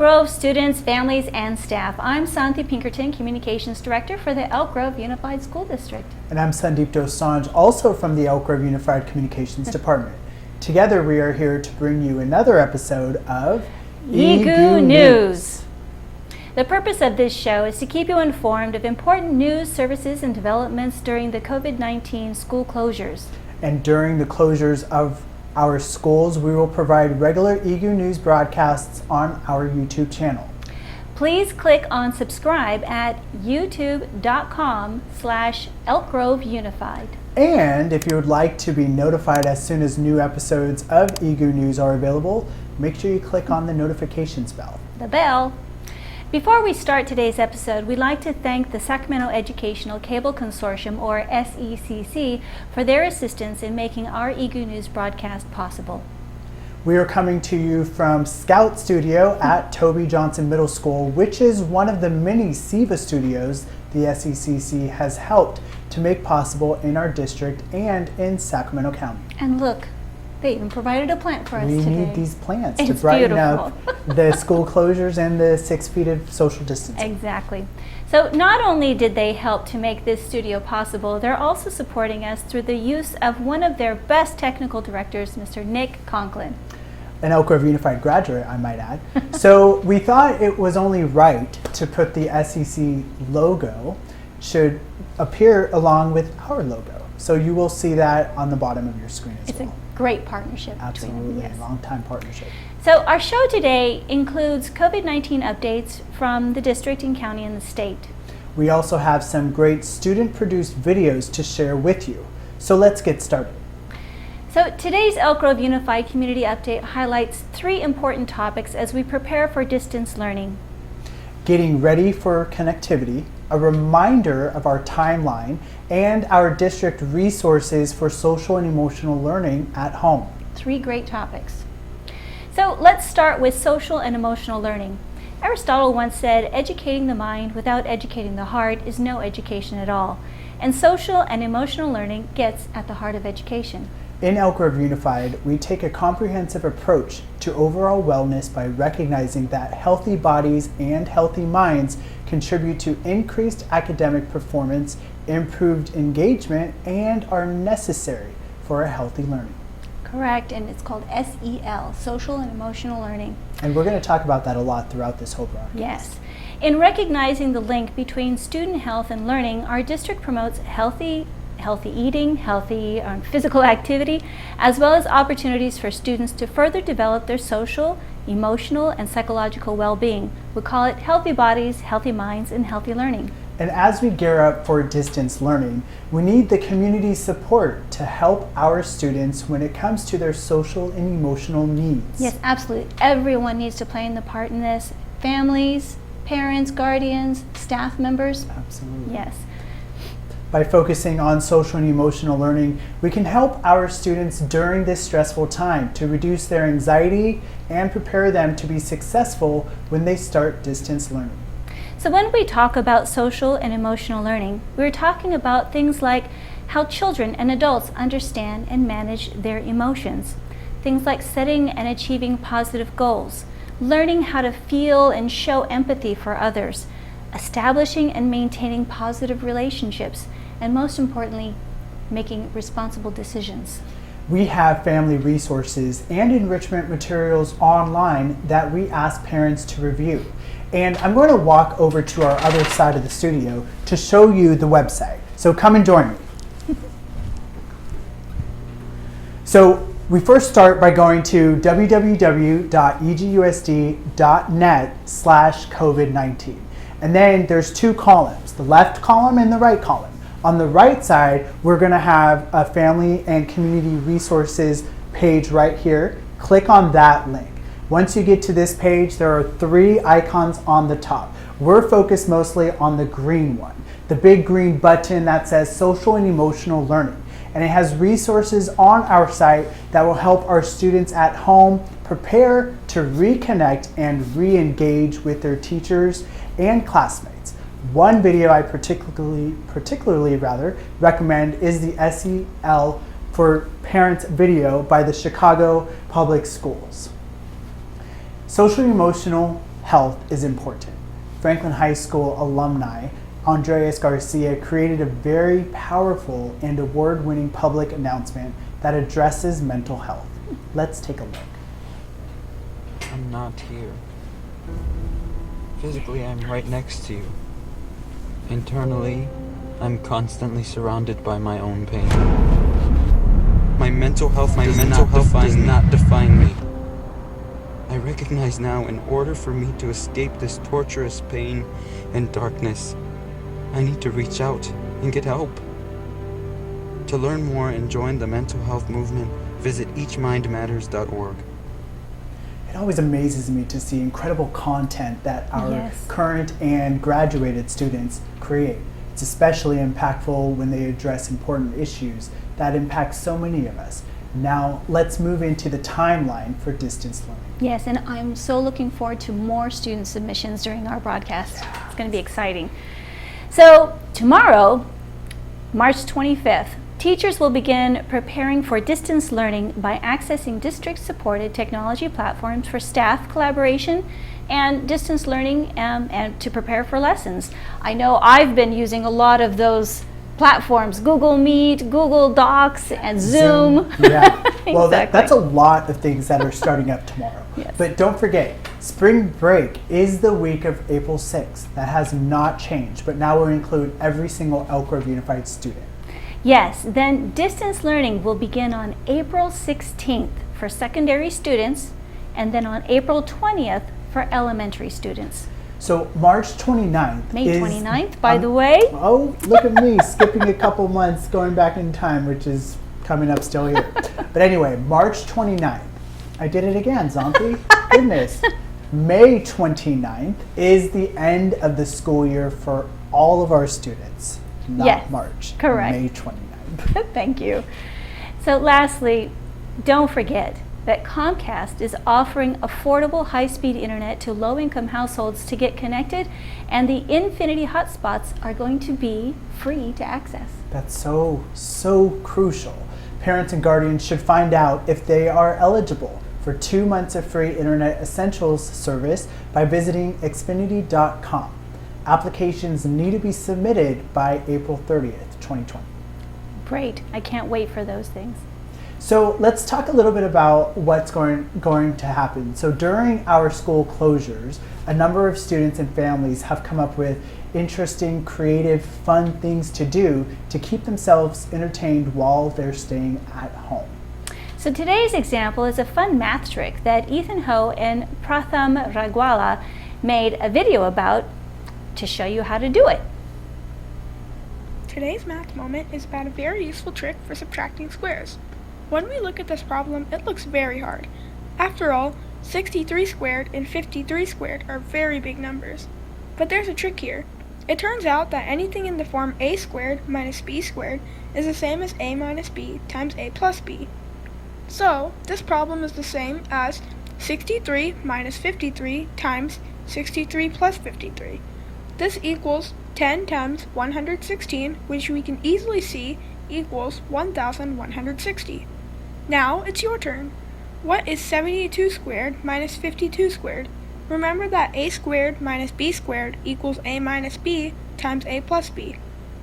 Grove students, families, and staff. I'm Santhi Pinkerton, Communications Director for the Elk Grove Unified School District. And I'm Sandeep Dosanjh, also from the Elk Grove Unified Communications Department. Together we are here to bring you another episode of EGU News. The purpose of this show is to keep you informed of important news, services, and developments during the COVID-19 school closures. And during the closures of our schools, we will provide regular EGU News broadcasts on our YouTube channel. Please click on subscribe at youtube.com/elkgroveunified. And if you would like to be notified as soon as new episodes of EGU News are available, make sure you click on the notifications bell. The bell. Before we start today's episode, we'd like to thank the Sacramento Educational Cable Consortium, or SECC, for their assistance in making our EGU News broadcast possible. We are coming to you from Scout Studio at Toby Johnson Middle School, which is one of the many SIVA studios the SECC has helped to make possible in our district and in Sacramento County. And look, they even provided a plant for us today. We need these plants to brighten up the school closures and the 6 feet of social distancing. Exactly. So not only did they help to make this studio possible, they're also supporting us through the use of one of their best technical directors, Mr. Nick Conklin. An Elk Grove Unified graduate, I might add. So we thought it was only right to put the SEC logo should appear along with our logo. So you will see that on the bottom of your screen as well. It's a great partnership between them. Absolutely, long-time partnership. So our show today includes COVID-19 updates from the district and county and the state. We also have some great student-produced videos to share with you. So let's get started. So today's Elk Grove Unified Community Update highlights 3 important topics as we prepare for distance learning. Getting ready for connectivity, a reminder of our timeline, and our district resources for social and emotional learning at home. 3 great topics. So let's start with social and emotional learning. Aristotle once said, educating the mind without educating the heart is no education at all. And social and emotional learning gets at the heart of education. In Elk Grove Unified, we take a comprehensive approach to overall wellness by recognizing that healthy bodies and healthy minds contribute to increased academic performance, improved engagement, and are necessary for a healthy learning. Correct, and it's called SEL, Social and Emotional Learning. And we're going to talk about that a lot throughout this whole broadcast. Yes. In recognizing the link between student health and learning, our district promotes healthy eating, healthy physical activity, as well as opportunities for students to further develop their social, emotional, and psychological well-being. We call it healthy bodies, healthy minds, and healthy learning. And as we gear up for distance learning, we need the community support to help our students when it comes to their social and emotional needs. Yes, absolutely. Everyone needs to play in the part in this. Families, parents, guardians, staff members. Absolutely. Yes. By focusing on social and emotional learning, we can help our students during this stressful time to reduce their anxiety and prepare them to be successful when they start distance learning. So when we talk about social and emotional learning, we're talking about things like how children and adults understand and manage their emotions. Things like setting and achieving positive goals, learning how to feel and show empathy for others, establishing and maintaining positive relationships, and most importantly, making responsible decisions. We have family resources and enrichment materials online that we ask parents to review. And I'm going to walk over to our other side of the studio to show you the website. So come and join me. So we first start by going to www.egusd.net/COVID-19. And then there's 2 columns, the left column and the right column. On the right side, we're going to have a family and community resources page right here. Click on that link. Once you get to this page, there are 3 icons on the top. We're focused mostly on the green one, the big green button that says social and emotional learning. And it has resources on our site that will help our students at home prepare to reconnect and re-engage with their teachers and classmates. One video I particularly recommend is the SEL for Parents video by the Chicago Public Schools. Social emotional health is important. Franklin High School alumni Andreas Garcia created a very powerful and award-winning public announcement that addresses mental health. Let's take a look. I'm not here. Physically, I'm right next to you. Internally, I'm constantly surrounded by my own pain. My mental health does not define me. I recognize now, in order for me to escape this torturous pain and darkness, I need to reach out and get help. To learn more and join the mental health movement, visit eachmindmatters.org. It always amazes me to see incredible content that our Yes. current and graduated students create. It's especially impactful when they address important issues that impact so many of us. Now, let's move into the timeline for distance learning. Yes, and I'm so looking forward to more student submissions during our broadcast. It's going to be exciting. So tomorrow, March 25th, teachers will begin preparing for distance learning by accessing district-supported technology platforms for staff collaboration and distance learning and to prepare for lessons. I know I've been using a lot of those platforms, Google Meet, Google Docs, and Zoom. Yeah. Well, Exactly. that's a lot of things that are starting up tomorrow. Yes. But don't forget, spring break is the week of April 6th. That has not changed, but now will include every single Elk Grove Unified student. Yes, then distance learning will begin on April 16th for secondary students and then on April 20th for elementary students. So March 29th May is... 29th, by the way. Oh, look at me, skipping a couple months, going back in time, which is coming up still here. But anyway, March 29th. I did it again, Zombie. Goodness. May 29th is the end of the school year for all of our students, not Yes, March. correct. May 29th. Thank you. So lastly, don't forget that Comcast is offering affordable high-speed internet to low-income households to get connected, and the Infinity hotspots are going to be free to access. That's so crucial. Parents and guardians should find out if they are eligible for 2 months of free Internet Essentials service by visiting Xfinity.com. Applications need to be submitted by April 30th, 2020. Great. I can't wait for those things. So let's talk a little bit about what's going to happen. So during our school closures, a number of students and families have come up with interesting, creative, fun things to do to keep themselves entertained while they're staying at home. So today's example is a fun math trick that Ethan Ho and Pratham Ragwala made a video about to show you how to do it. Today's math moment is about a very useful trick for subtracting squares. When we look at this problem, it looks very hard. After all, 63 squared and 53 squared are very big numbers. But there's a trick here. It turns out that anything in the form a squared minus b squared is the same as a minus b times a plus b. So, this problem is the same as 63 minus 53 times 63 plus 53. This equals 10 times 116, which we can easily see equals 1160. Now it's your turn. What is 72 squared minus 52 squared? Remember that a squared minus b squared equals a minus b times a plus b.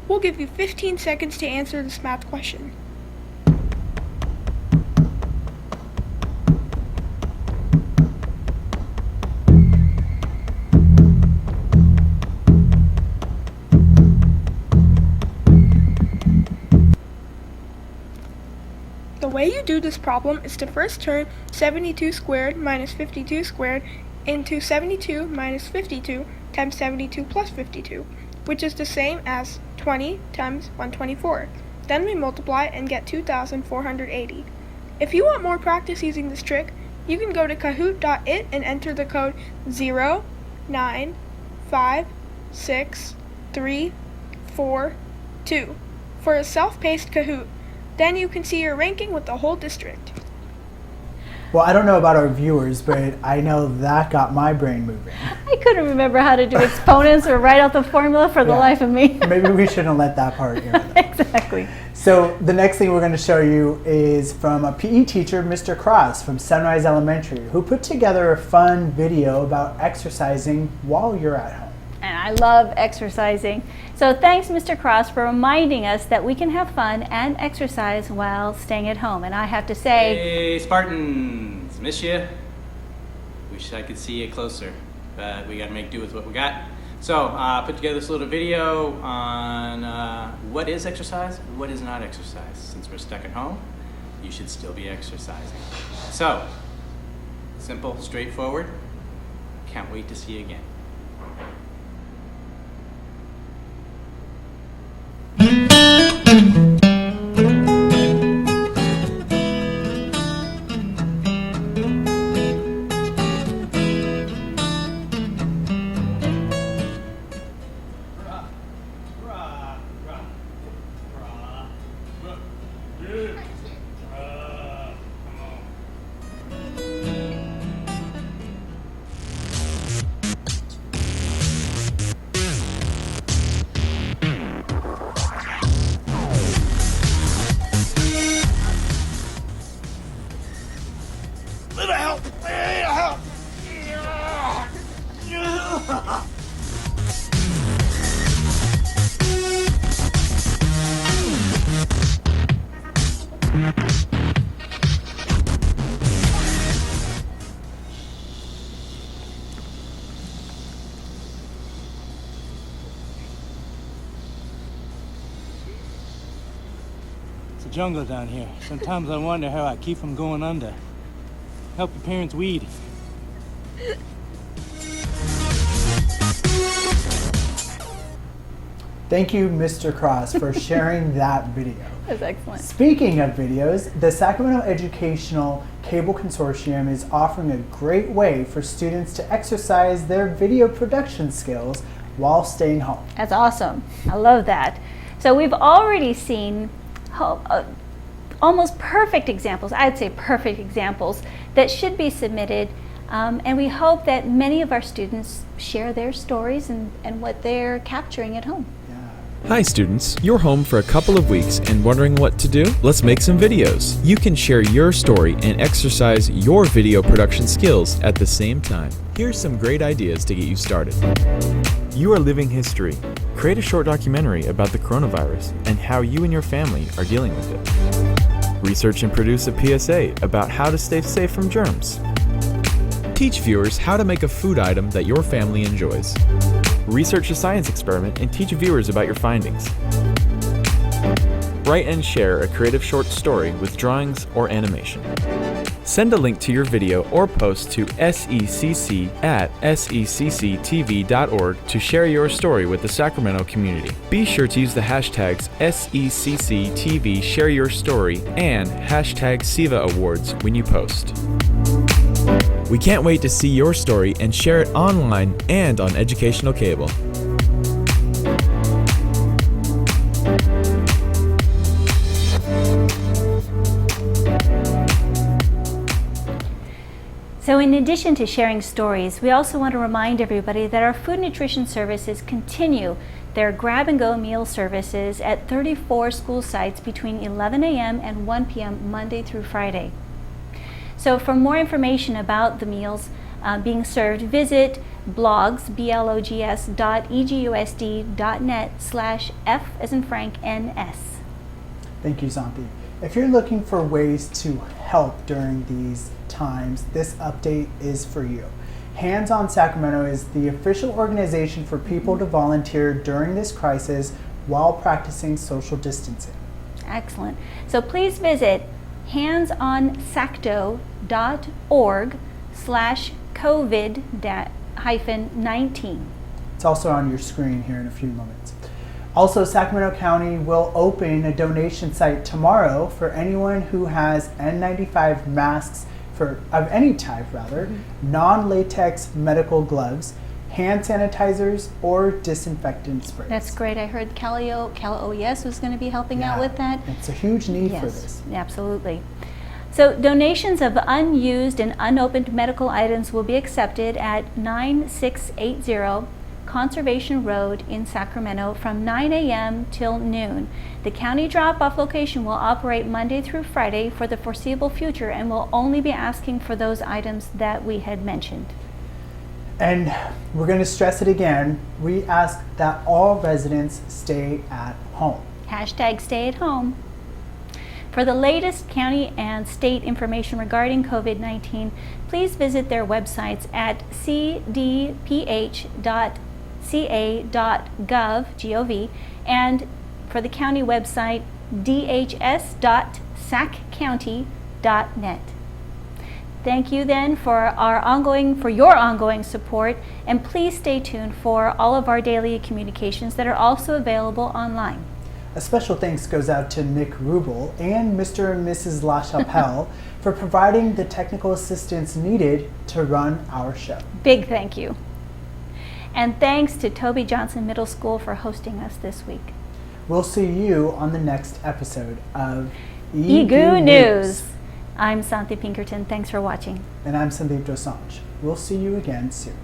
We'll give you 15 seconds to answer this math question. The way you do this problem is to first turn 72 squared minus 52 squared into 72 minus 52 times 72 plus 52, which is the same as 20 times 124. Then we multiply and get 2,480. If you want more practice using this trick, you can go to kahoot.it and enter the code 0956342 for a self-paced Kahoot. Then you can see your ranking with the whole district. Well, I don't know about our viewers, but I know that got my brain moving. I couldn't remember how to do exponents or write out the formula for the Yeah. life of me. Maybe we shouldn't let that part in. Exactly. So the next thing we're going to show you is from a PE teacher, Mr. Cross from Sunrise Elementary, who put together a fun video about exercising while you're at home. And I love exercising. So thanks, Mr. Cross, for reminding us that we can have fun and exercise while staying at home. And I have to say, hey Spartans, miss you. Wish I could see you closer, but we gotta make do with what we got. So put together this little video on what is exercise and what is not exercise. Since we're stuck at home, you should still be exercising. So, simple, straightforward. Can't wait to see you again. It's a jungle down here. Sometimes I wonder how I keep from going under. Help your parents weed. Thank you, Mr. Cross, for sharing that video. that's excellent. Speaking of videos, the Sacramento Educational Cable Consortium is offering a great way for students to exercise their video production skills while staying home. That's awesome. I love that. So we've already seen almost perfect examples, I'd say perfect examples, that should be submitted. And we hope that many of our students share their stories and what they're capturing at home. Hi students, you're home for a couple of weeks and wondering what to do? Let's make some videos. You can share your story and exercise your video production skills at the same time. Here's some great ideas to get you started. You are living history. Create a short documentary about the coronavirus and how you and your family are dealing with it. Research and produce a PSA about how to stay safe from germs. Teach viewers how to make a food item that your family enjoys. Research a science experiment and teach viewers about your findings. Write and share a creative short story with drawings or animation. Send a link to your video or post to secc@secctv.org to share your story with the Sacramento community. Be sure to use the hashtags SECCTV Share Your Story and hashtag SIVA Awards when you post. We can't wait to see your story and share it online and on educational cable. So in addition to sharing stories, we also want to remind everybody that our food nutrition services continue their grab-and-go meal services at 34 school sites between 11 a.m. and 1 p.m. Monday through Friday. So for more information about the meals being served, visit blogs.egusd.net/F as in Frank NS. Thank you, Zanti. If you're looking for ways to help during these times, this update is for you. Hands on Sacramento is the official organization for people to volunteer during this crisis while practicing social distancing. Excellent. So please visit handsonsacto.org/COVID-19. It's also on your screen here in a few moments. Also, Sacramento County will open a donation site tomorrow for anyone who has N95 masks of any type, non-latex medical gloves, hand sanitizers, or disinfectant sprays. That's great. I heard Cal OES was going to be helping out with that. It's a huge need for Yes, this. absolutely. So donations of unused and unopened medical items will be accepted at 9680 Conservation Road in Sacramento from 9 a.m. till noon. The county drop-off location will operate Monday through Friday for the foreseeable future and will only be asking for those items that we had mentioned. And we're going to stress it again. We ask that all residents stay at home. Hashtag stay at home. For the latest county and state information regarding COVID-19, please visit their websites at CDPH.ca.gov, and for the county website, dhs.saccounty.net. Thank you then for your ongoing support, and please stay tuned for all of our daily communications that are also available online. A special thanks goes out to Nick Rubel and Mr. and Mrs. LaChapelle for providing the technical assistance needed to run our show. Big thank you. And thanks to Toby Johnson Middle School for hosting us this week. We'll see you on the next episode of EGU News. I'm Santhi Pinkerton. Thanks for watching. And I'm Sandeep Dosanjh. We'll see you again soon.